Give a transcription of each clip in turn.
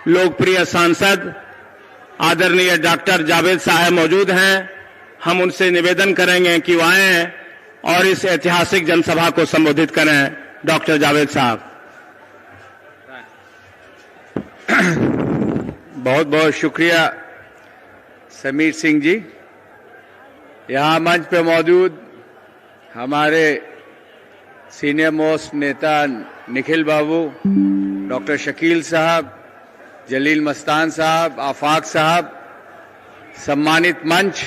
लोकप्रिय सांसद आदरणीय डॉक्टर जावेद साहब मौजूद हैं। हम उनसे निवेदन करेंगे कि वो आएं और इस ऐतिहासिक जनसभा को संबोधित करें। डॉक्टर जावेद साहब। बहुत बहुत शुक्रिया समीर सिंह जी। यहाँ मंच पे मौजूद हमारे सीनियर मोस्ट नेता निखिल बाबू, डॉक्टर शकील साहब, जलील मस्तान साहब, आफाक साहब, सम्मानित मंच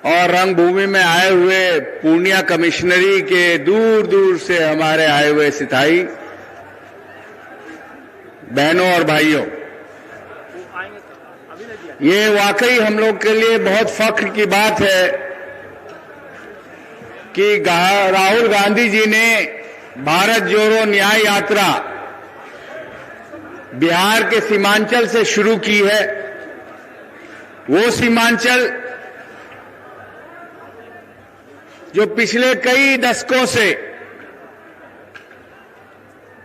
और रंगभूमि में आए हुए पूर्णिया कमिश्नरी के दूर दूर से हमारे आए हुए सिपाही बहनों और भाइयों, ये वाकई हम लोग के लिए बहुत फख्र की बात है कि राहुल गांधी जी ने भारत जोड़ो न्याय यात्रा बिहार के सीमांचल से शुरू की है। वो सीमांचल जो पिछले कई दशकों से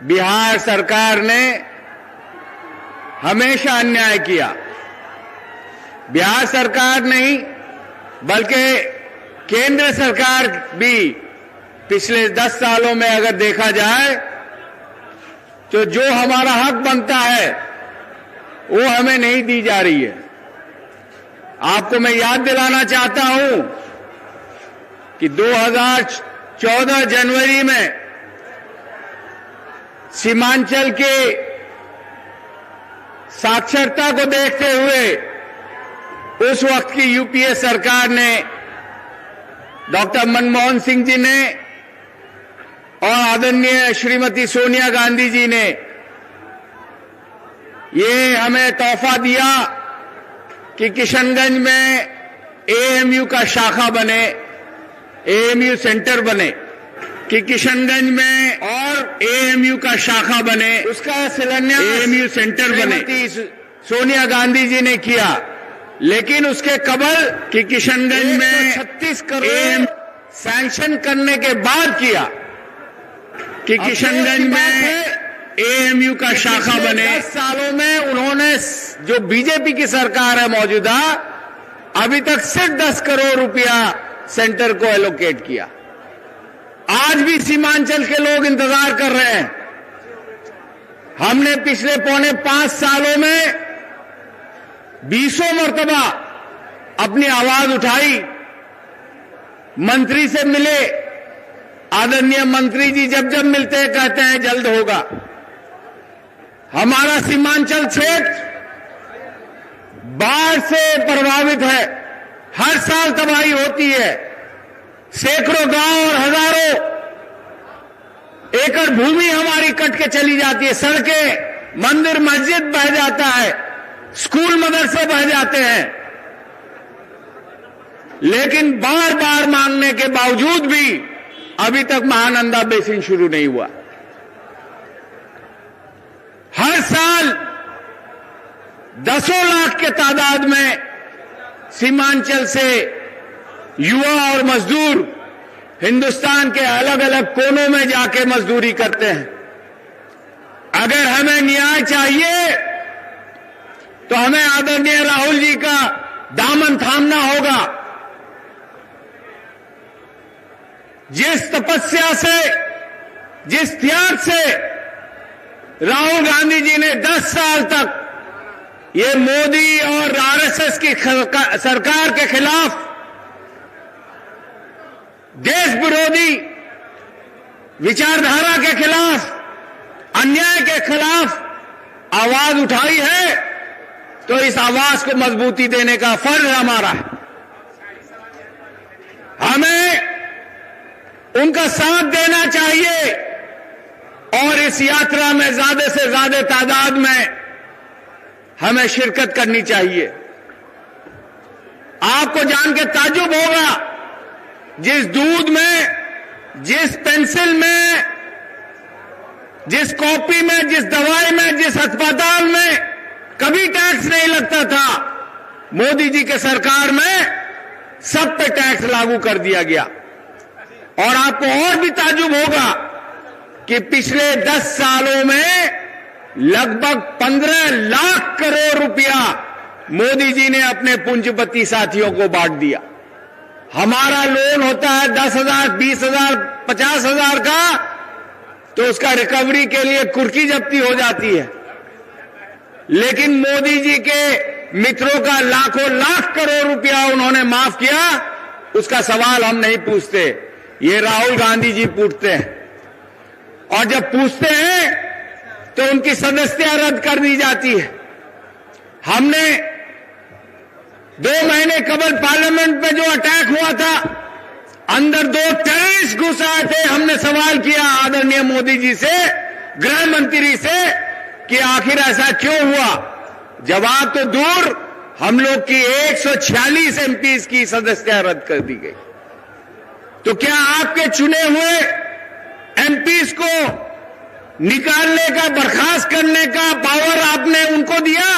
बिहार सरकार ने हमेशा अन्याय किया। बिहार सरकार नहीं बल्कि केंद्र सरकार भी पिछले 10 सालों में अगर देखा जाए तो जो हमारा हक बनता है वो हमें नहीं दी जा रही है। आपको मैं याद दिलाना चाहता हूं कि 2014 जनवरी में सीमांचल के साक्षरता को देखते हुए उस वक्त की यूपीए सरकार ने, डॉक्टर मनमोहन सिंह जी ने और आदरणीय श्रीमती सोनिया गांधी जी ने ये हमें तोहफा दिया कि किशनगंज में एएमयू का शाखा बने, एएमयू सेंटर बने, कि किशनगंज में और एएमयू का शाखा बने, उसका शिलान्यास एएमयू सेंटर बने, सोनिया गांधी जी ने किया। लेकिन उसके कबल कि किशनगंज में 36 करोड़ सैंक्शन करने के बाद किया कि किशनगंज में एएमयू का शाखा बने। 10 सालों में उन्होंने, जो बीजेपी की सरकार है मौजूदा, अभी तक सिर्फ 10 करोड़ रुपया सेंटर को एलोकेट किया। आज भी सीमांचल के लोग इंतजार कर रहे हैं। हमने पिछले पौने 5 सालों में 20 मरतबा अपनी आवाज उठाई, मंत्री से मिले, आदरणीय मंत्री जी जब जब मिलते हैं कहते हैं जल्द होगा। हमारा सीमांचल क्षेत्र बाढ़ से प्रभावित है, हर साल तबाही होती है, सैकड़ों गांव और हजारों एकड़ भूमि हमारी कट के चली जाती है, सड़कें, मंदिर मस्जिद बह जाता है, स्कूल मदरसे बह जाते हैं। लेकिन बार बार मांगने के बावजूद भी अभी तक महानंदा बेसिन शुरू नहीं हुआ। हर साल दसों लाख के तादाद में सीमांचल से युवा और मजदूर हिंदुस्तान के अलग अलग कोनों में जाके मजदूरी करते हैं। अगर हमें न्याय चाहिए तो हमें आदरणीय राहुल जी का दामन थामना होगा। जिस तपस्या से, जिस त्याग से राहुल गांधी जी ने 10 साल तक ये मोदी और आरएसएस की सरकार के खिलाफ, देश विरोधी विचारधारा के खिलाफ, अन्याय के खिलाफ आवाज उठाई है, तो इस आवाज को मजबूती देने का फर्ज हमारा है। हमें उनका साथ देना चाहिए और इस यात्रा में ज्यादा से ज्यादा तादाद में हमें शिरकत करनी चाहिए। आपको जान के ताज्जुब होगा, जिस दूध में, जिस पेंसिल में, जिस कॉपी में, जिस दवाई में, जिस अस्पताल में कभी टैक्स नहीं लगता था, मोदी जी के सरकार में सब पे टैक्स लागू कर दिया गया। और आपको और भी ताज्जुब होगा कि पिछले 10 सालों में लगभग 15 लाख करोड़ रुपया मोदी जी ने अपने पूंजीपति साथियों को बांट दिया। हमारा लोन होता है 10,000, 20,000, 50,000 का, तो उसका रिकवरी के लिए कुर्की जब्ती हो जाती है। लेकिन मोदी जी के मित्रों का लाखों लाख करोड़ रुपया उन्होंने माफ किया, उसका सवाल हम नहीं पूछते, ये राहुल गांधी जी पूछते हैं। और जब पूछते हैं तो उनकी सदस्यता रद्द कर दी जाती है। हमने 2 महीने कबल पार्लियामेंट में जो अटैक हुआ था, अंदर 2 टेररिस्ट घुस आए थे। हमने सवाल किया आदरणीय मोदी जी से, गृह मंत्री से, कि आखिर ऐसा क्यों हुआ। जवाब तो दूर, हम लोग की 146 एमपीज की सदस्यता रद्द कर दी गई। तो क्या आपके चुने हुए एमपीज को निकालने का, बर्खास्त करने का पावर आपने उनको दिया?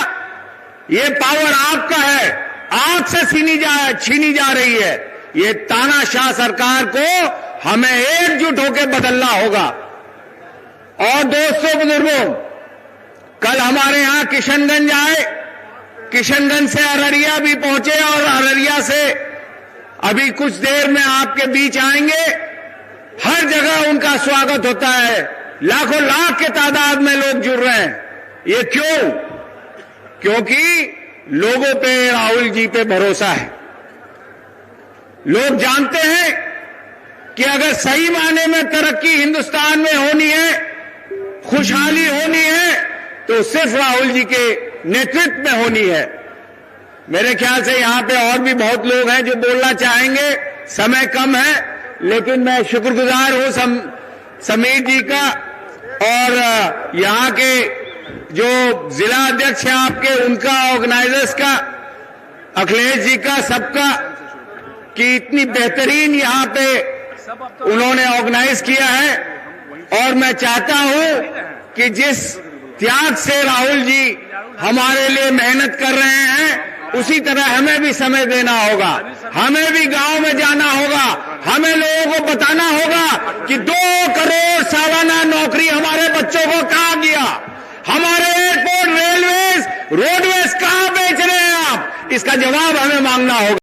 ये पावर आपका है, आपसे छीनी जा रही है। ये तानाशाह सरकार को हमें एकजुट होकर बदलना होगा। और दोस्तों बुजुर्गों, कल हमारे यहां किशनगंज आए, किशनगंज से अररिया भी पहुंचे और अररिया से अभी कुछ देर में आपके बीच आएंगे। हर जगह उनका स्वागत होता है, लाखों लाख के तादाद में लोग जुड़ रहे हैं। ये क्यों? क्योंकि लोगों पे, राहुल जी पे भरोसा है। लोग जानते हैं कि अगर सही मायने में तरक्की हिंदुस्तान में होनी है, खुशहाली होनी है, तो सिर्फ राहुल जी के नेतृत्व में होनी है। मेरे ख्याल से यहां पे और भी बहुत लोग हैं जो बोलना चाहेंगे, समय कम है, लेकिन मैं शुक्रगुजार हूं समीर जी का और यहां के जो जिला अध्यक्ष हैं आपके, उनका, ऑर्गेनाइजर्स का, अखिलेश जी का, सबका, कि इतनी बेहतरीन यहां पे उन्होंने ऑर्गेनाइज किया है। और मैं चाहता हूं कि जिस त्याग से राहुल जी हमारे लिए मेहनत कर रहे हैं, उसी तरह हमें भी समय देना होगा, हमें भी गांव में जाना होगा, हमें लोगों को बताना होगा कि 2 करोड़ सालाना नौकरी हमारे बच्चों को कहां गया, हमारे एयरपोर्ट, रेलवेज, रोडवेज कहां बेच रहे हैं आप, इसका जवाब हमें मांगना होगा।